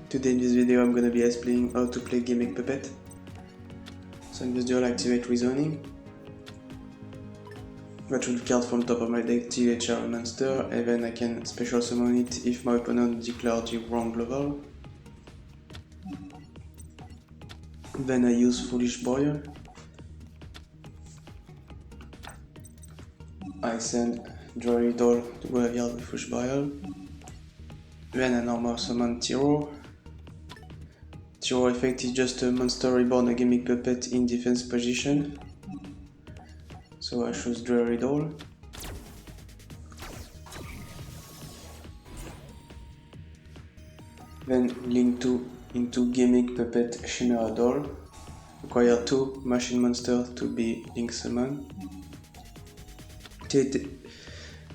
Today in this video I'm gonna be explaining how to play Gimmick Puppet. So in this duel, activate Reasoning. Retrieve card from top of my deck till I charge a monster, and then I can special summon it if my opponent declared the wrong level. Then I use Foolish Boy. I send Dryadol to graveyard with Foolish Boy. Then I normal summon Tyro. Tyro effect is just a monster reborn a Gimmick Puppet in defense position. So I choose Dryadol. Then link into Gimmick Puppet Chimera Doll. Require 2 machine monsters to be link summoned. Take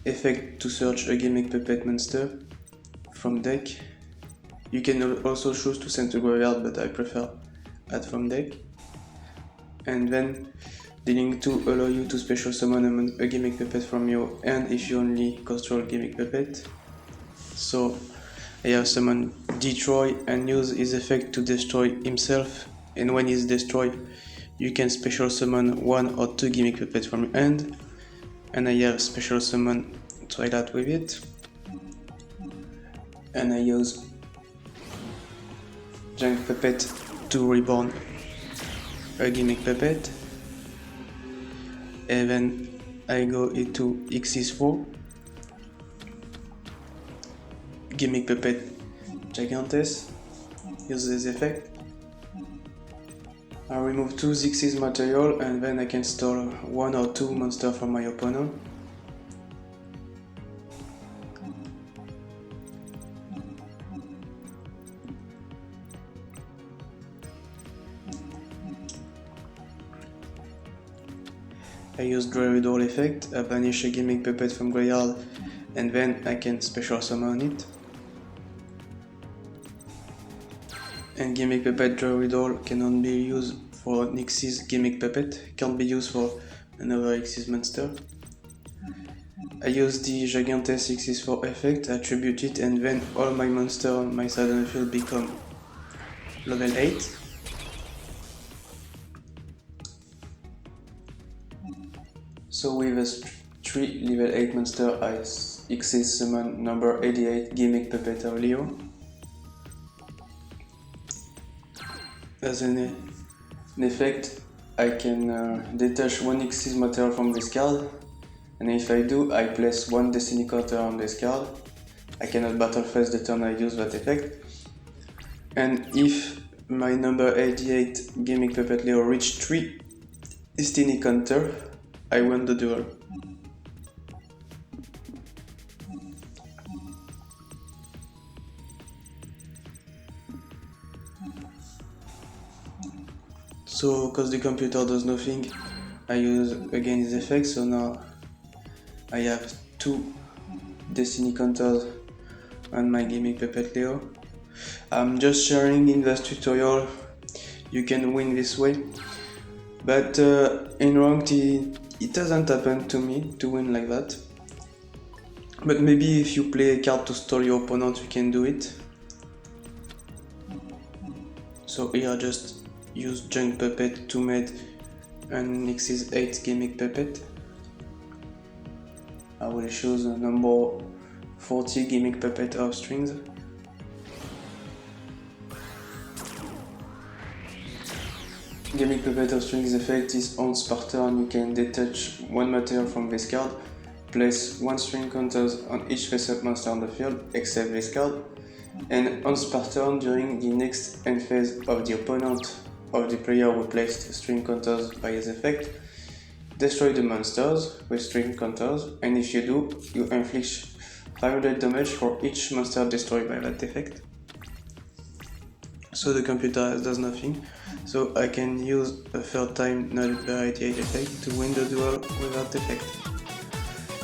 effect to search a Gimmick Puppet monster from deck. You can also choose to send to graveyard, but I prefer add from deck. And then the link to allow you to special summon a Gimmick Puppet from your hand if you only control Gimmick Puppet. So I have summoned Destroy and use his effect to destroy himself, and when he's destroyed you can special summon 1 or 2 Gimmick Puppets from your hand, and I have special summon Twilight with it. And I use Junk Puppet to reborn a Gimmick Puppet, and then I go into X4, Gimmick Puppet Gigantes, use this effect. I remove 2 Xyz material, and then I can store 1 or 2 monsters from my opponent. I use Dryadol effect, I banish a Gimmick Puppet from graveyard, and then I can special summon it. And Gimmick Puppet Dryadol cannot be used for Nyx's Gimmick Puppet, can't be used for another Xyz monster. I use the Gigantes X4 effect, attribute it, and then all my monsters on my side of the field become level 8. So with a 3 level 8 monster, I Xyz summon number 88 Gimmick Puppet Aurelio. As an effect, I can detach 1 Xyz material from this card, and if I do, I place 1 Destiny counter on this card. I cannot battle phase the turn I use that effect. And if my number 88 Gimmick Puppet Leo reach 3 Destiny counter, I win the duel. So, cause the computer does nothing, I use again his effect, so now I have 2 Destiny counters on my Gimmick Puppet Leo. I'm just sharing in this tutorial, you can win this way, but in ranked it hasn't happened to me to win like that. But maybe if you play a card to stall your opponent, you can do it. So here I just use Junk Puppet to make an Xyz 8 Gimmick Puppet. I will choose a number 40 Gimmick Puppet of strings. Gimmick Puppet of Strings effect is on start turn, you can detach 1 material from this card, place 1 string counters on each face-up monster on the field, except this card, and on start turn during the next end phase of the opponent of the player who placed string counters by his effect, destroy the monsters with string counters, and if you do, you inflict 500 damage for each monster destroyed by that effect. So the computer does nothing, so I can use a third time null 88 effect to win the duel without effect.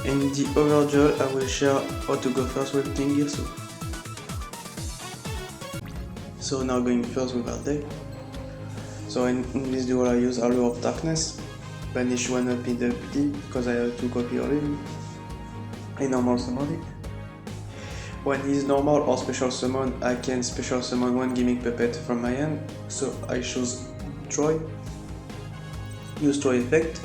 In the other duel I will share how to go first with King Girsu. So now going first with our deck. So in this duel I use Allure of Darkness, banish 1 up in the PD because I have 2 copy already. I normal summon it. When he's normal or special summon, I can special summon one Gimmick Puppet from my hand, so I choose Troy, use Troy effect,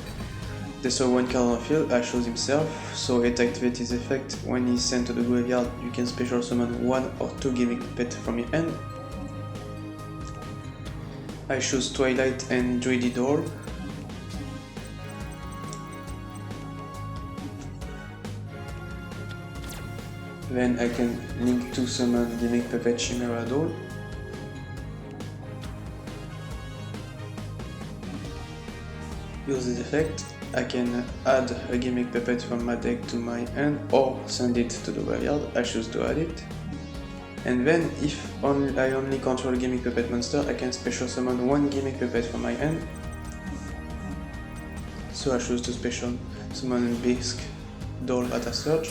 destroy one card on the field, I choose himself, so it activates his effect. When he's sent to the graveyard, you can special summon one or two Gimmick Puppet from your hand. I choose Twilight and Druidid Hall. Then I can link to summon Gimmick Puppet Chimera Doll. Use this effect. I can add a Gimmick Puppet from my deck to my hand or send it to the graveyard. I choose to add it. And then if I only control Gimmick Puppet monster, I can special summon one Gimmick Puppet from my hand. So I choose to special summon Bisque Doll at a search.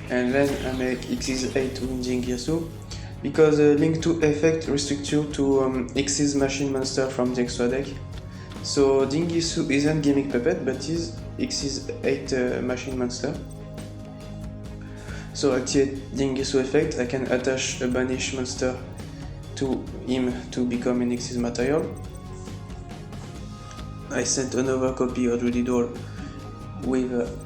And then I make Xyz 8 with Jingirsu, because Link 2 effect restricts you to Xyz machine monster from the extra deck. So Jingirsu isn't Gimmick Puppet, but is Xyz 8 machine monster. So activate Jingirsu effect, I can attach a banish monster to him to become an Xyz material. I sent another copy of Druidid Hall with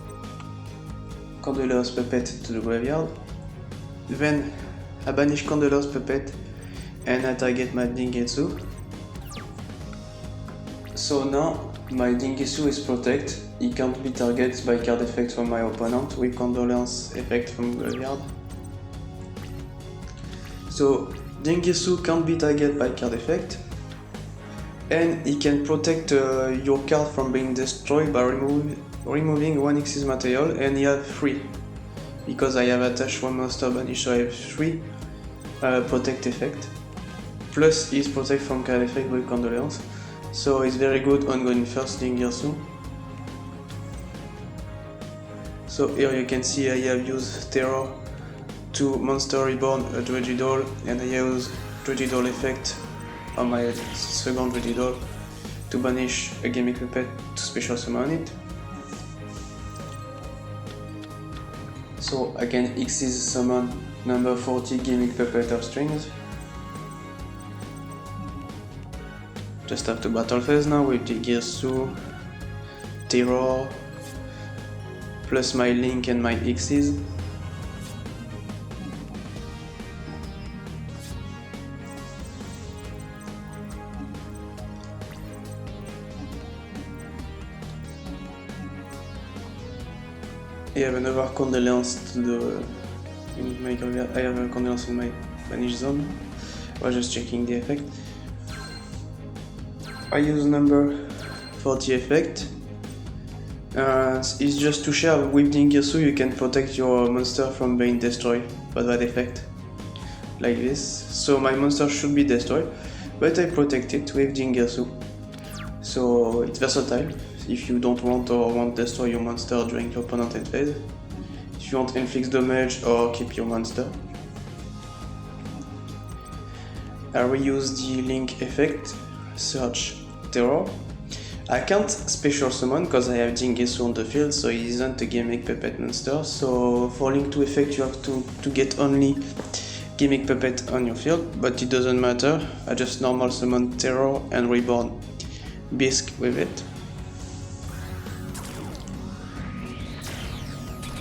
Candela's Puppet to the graveyard. Then I banish Candela's Puppet and I target my Jingirsu. So now my Jingirsu is protected, he can't be targeted by card effect from my opponent with Condolence effect from graveyard. So Jingirsu can't be targeted by card effect, and he can protect your card from being destroyed by removing one Xyz material, and he has 3. Because I have attached one monster banish, so I have 3 protect effect. Plus he's protect from card effect with Condolence. So it's very good on going first Jingirsu. So here you can see I have used Terror to Monster Reborn a Druidid Hall, and I use Druidid Hall effect on my second Druidid Hall to banish a Gimmick Puppet to special summon it. So I can Xyz summon number 40 Gimmick Puppet of strings. Just have to battle phase now with Jingirsu, Terror, plus my Link and my Xyz. I have another Condolence in my graveyard. I have a Condolence in my banish zone. I was just checking the effect. I use number 40 effect. It's just to share with Jingirsu, you can protect your monster from being destroyed by that effect. Like this. So my monster should be destroyed, but I protect it with Jingirsu. So it's versatile. If you don't want or want to destroy your monster during your opponent end phase. If you want inflict damage or keep your monster. I reuse the Link effect, search Terror. I can't special summon because I have Jingirsu on the field, so he isn't a Gimmick Puppet monster. So for Link 2 effect you have to get only Gimmick Puppet on your field, but it doesn't matter. I just normal summon Terror and Reborn Bisque with it.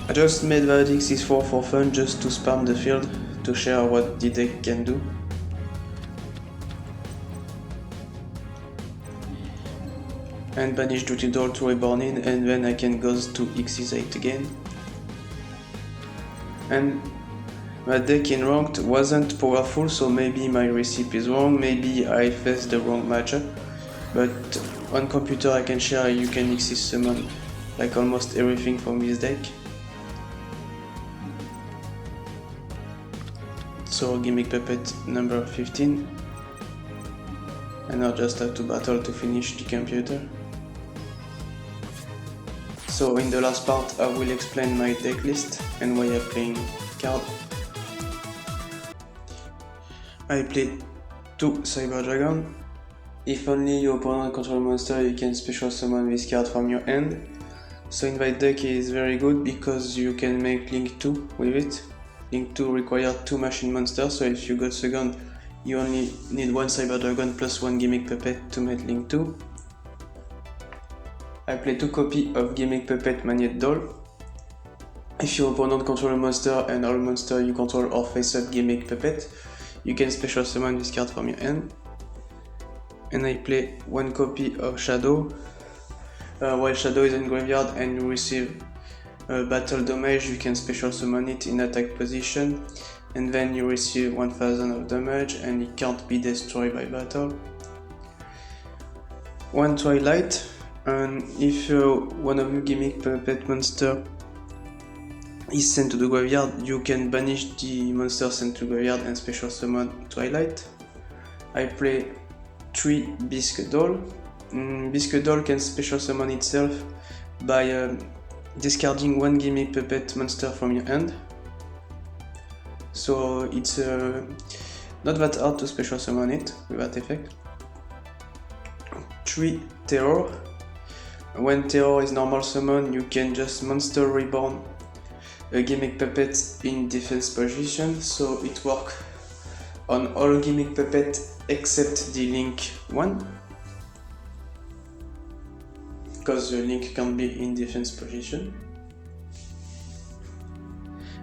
I just made Validix X4 for fun, just to spam the field, to share what the deck can do. And banish Druidid Hall to Reborn in, and then I can go to Xyz 8 again. And my deck in ranked wasn't powerful, so maybe my recipe is wrong, maybe I faced the wrong matchup. But on computer I can share you can Xyz summon like almost everything from this deck. So Gimmick Puppet number 15. And I'll just have to battle to finish the computer. So in the last part I will explain my deck list and why I'm playing card. I play 2 Cyber Dragon. If only your opponent controls a monster, you can special summon this card from your hand. So Invite deck is very good because you can make Link 2 with it. Link 2 requires 2 machine monsters, so if you go second, you only need 1 Cyber Dragon plus 1 Gimmick Puppet to make Link 2. I play 2 copies of Gimmick Puppet Magnet Doll. If your opponent controls a monster and all monsters you control are face-up Gimmick Puppet, you can special summon this card from your hand. And I play 1 copy of Shadow. While Shadow is in graveyard and you receive battle damage, you can special summon it in attack position, and then you receive 1000 of damage and it can't be destroyed by battle. 1 Twilight, and if one of your Gimmick Puppet monster is sent to the graveyard, you can banish the monster sent to the graveyard and special summon Twilight. I play 3 Bisque Doll. Bisque Doll can special summon itself by discarding 1 Gimmick Puppet monster from your hand. So it's not that hard to special summon it with that effect. 3 Terror. When Terror is normal summon, you can just Monster Reborn a Gimmick Puppet in defense position, so it works on all Gimmick Puppet except the Link 1, because the Link can be in defense position.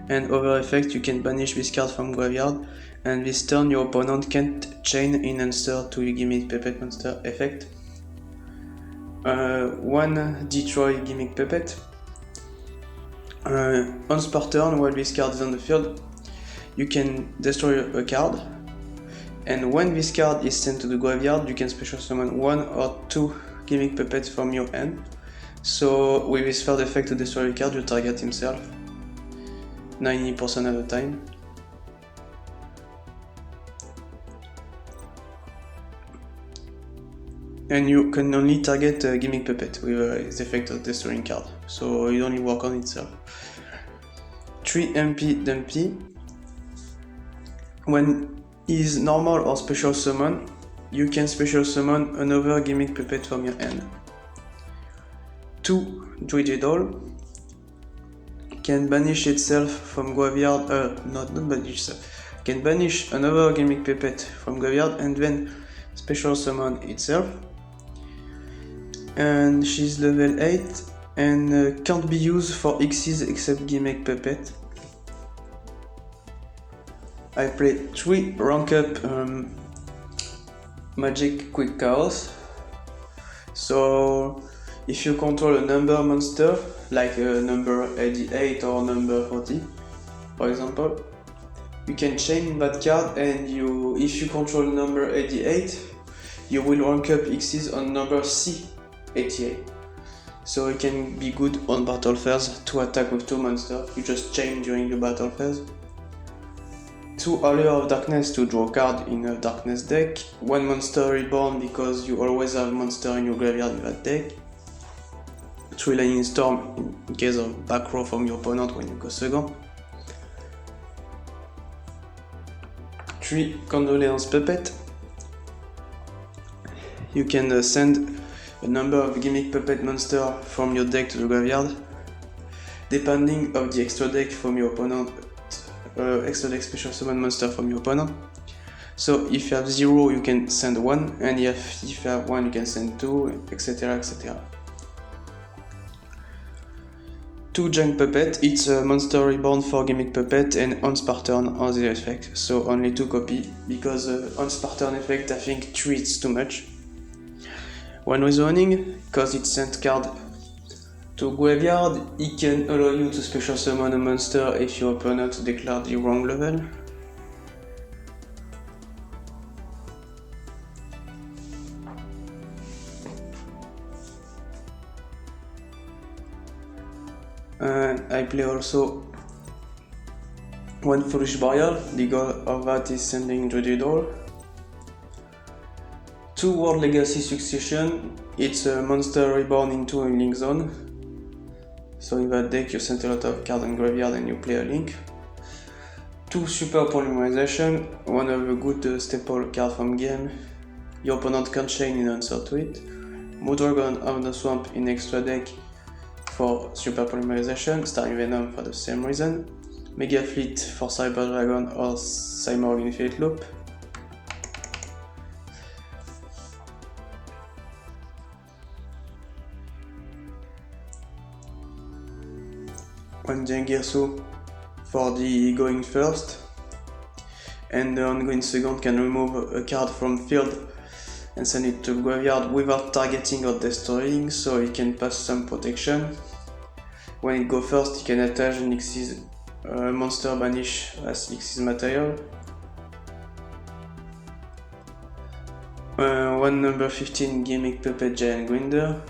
And other effect, you can banish this card from graveyard, and this turn your opponent can't chain in answer to your Gimmick Puppet monster effect. 1 Destroy Gimmick Puppet. On spot turn, while this card is on the field, you can destroy a card, and when this card is sent to the graveyard, you can special summon 1 or 2 Gimmick Puppets from your hand. So with this third effect to destroy a card, you target himself 90% of the time. And you can only target a Gimmick Puppet with the effect of destroying card, so it only works on itself. 3 MP Dumpy. When is normal or special summon, you can special summon another Gimmick Puppet from your hand. 2 Druid Doll. Can banish itself from graveyard, not banish itself, can banish another Gimmick Puppet from graveyard and then special summon itself. And she's level 8 and can't be used for Xyz except Gimmick Puppet. I play 3 rank up Magic Quick Chaos. So if you control a number monster, like number 88 or number 40, for example, you can chain that card, and if you control number 88, you will rank up Xyz on number C88. So it can be good on battle phase to attack with 2 monsters. You just chain during the battle phase. 2 Allure of Darkness to draw a card in a Darkness deck. 1 Monster Reborn because you always have monster in your graveyard in that deck. 3 Lightning Storm in case of back row from your opponent when you go second. 3 Condolence Puppet. You can send a number of Gimmick Puppet monster from your deck to the graveyard, depending of the extra deck from your opponent, extra deck special summon monster from your opponent. So if you have 0, you can send 1, and if you have 1, you can send 2, etc, etc. 2 Junk Puppet, it's a monster reborn for Gimmick Puppet and on Spartan on the effect, so only 2 copy, because on Spartan effect I think 3 is too much. 1 Reasoning, because it sent card to graveyard, it can allow you to special summon a monster if your opponent declared the wrong level. And I play also 1 Foolish Burial, the goal of that is sending Druid Doll. 2 World Legacy Succession, it's a monster reborn into a Link zone. So in that deck you send a lot of cards in graveyard and you play a Link. 2 Super Polymerization, one of the good staple cards from game. Your opponent can't chain in answer to it. Moodragon of the Swamp in extra deck for Super Polymerization, Starring Venom for the same reason. Mega Fleet for Cyber Dragon or Cyborg Infinite Loop. One Jangirsu for the going first, and the ongoing second can remove a card from field and send it to graveyard without targeting or destroying, so it can pass some protection. When it goes first, it can attach an Xyz monster banish as Xyz material. One number 15 Gimmick Puppet Giant Grinder.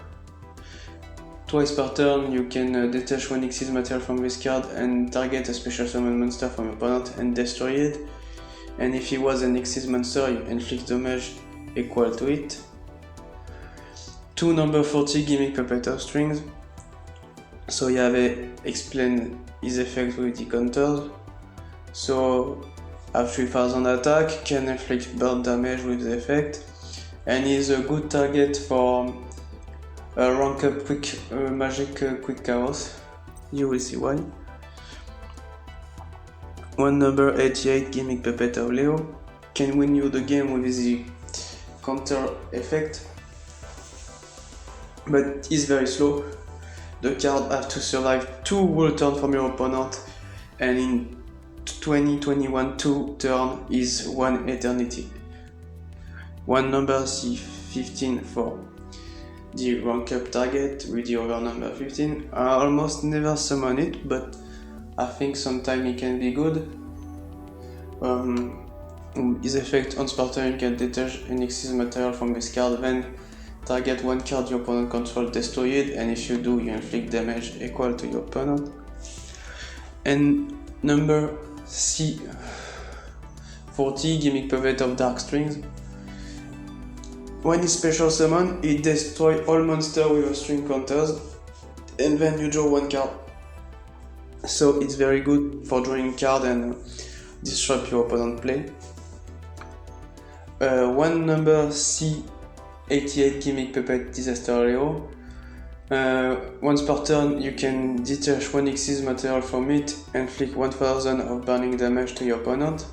Twice per turn, you can detach one Xyz material from this card and target a special summon monster from your opponent and destroy it. And if it was an Xyz monster, you inflict damage equal to it. 2 number 40 Gimmick Puppet of Strings. So you have explained his effect with the counters. So have 3000 attack, can inflict burn damage with the effect, and is a good target for rank up quick magic quick chaos. You will see why. One number 88 Gimmick Puppet of Leo can win you the game with the counter effect, but is very slow. The card has to survive 2 whole turns from your opponent, and in 2021 2 turn is 1 eternity. One number C15 for the rank up target with the over number 15. I almost never summon it, but I think sometimes it can be good. His effect on Spartan, you can detach an Xyz material from this card, then target one card your opponent controls, destroy it, and if you do, you inflict damage equal to your opponent. And number C40 Gimmick Puppet of Dark Strings. When it's special summon, it destroys all monsters with string counters, and then you draw 1 card. So it's very good for drawing card and disrupt your opponent's play. One number C88 Gimmick Puppet Disaster Leo. Once per turn, you can detach 1 Xyz material from it and inflict 1000 of burning damage to your opponent.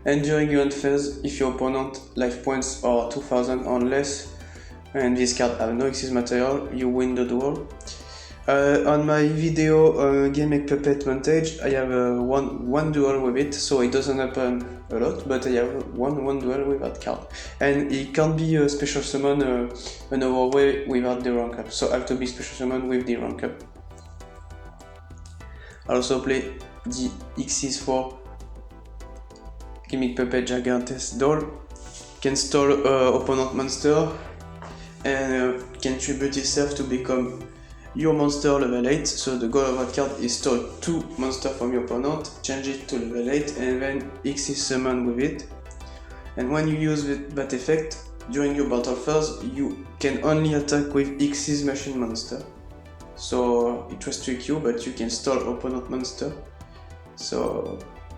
And during your end phase, if your opponent life points are 2000 or less, and this card have no Xyz material, you win the duel. On my video Gimmick Puppet Montage, I have one duel with it, so it doesn't happen a lot, but I have one duel with that card. And it can't be a special summon another way without the rank up, so I have to be special summon with the rank up. I also play the Xyz4 Gimmick Puppet Gigantes Doll. Can stall opponent monster and can tribute itself to become your monster level 8, so the goal of that card is stall 2 monsters from your opponent, change it to level 8 and then Xyz summon with it. And when you use that effect, during your battle phase, you can only attack with Xyz machine monster. So it restricts you, but you can stall opponent monster, so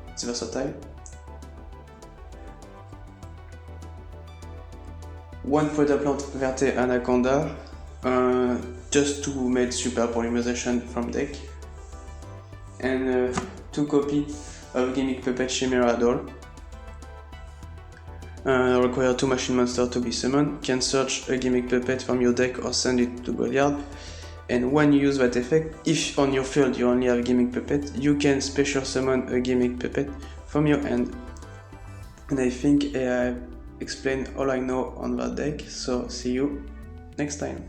it's versatile. One Predaplant Verte Anaconda, just to make super polymerization from deck, and 2 copies of Gimmick Puppet Chimera Doll. Require 2 machine monsters to be summoned, can search a Gimmick Puppet from your deck or send it to graveyard, and when you use that effect, if on your field you only have Gimmick Puppet, you can special summon a Gimmick Puppet from your hand. And I think I explained all I know on that deck, so see you next time.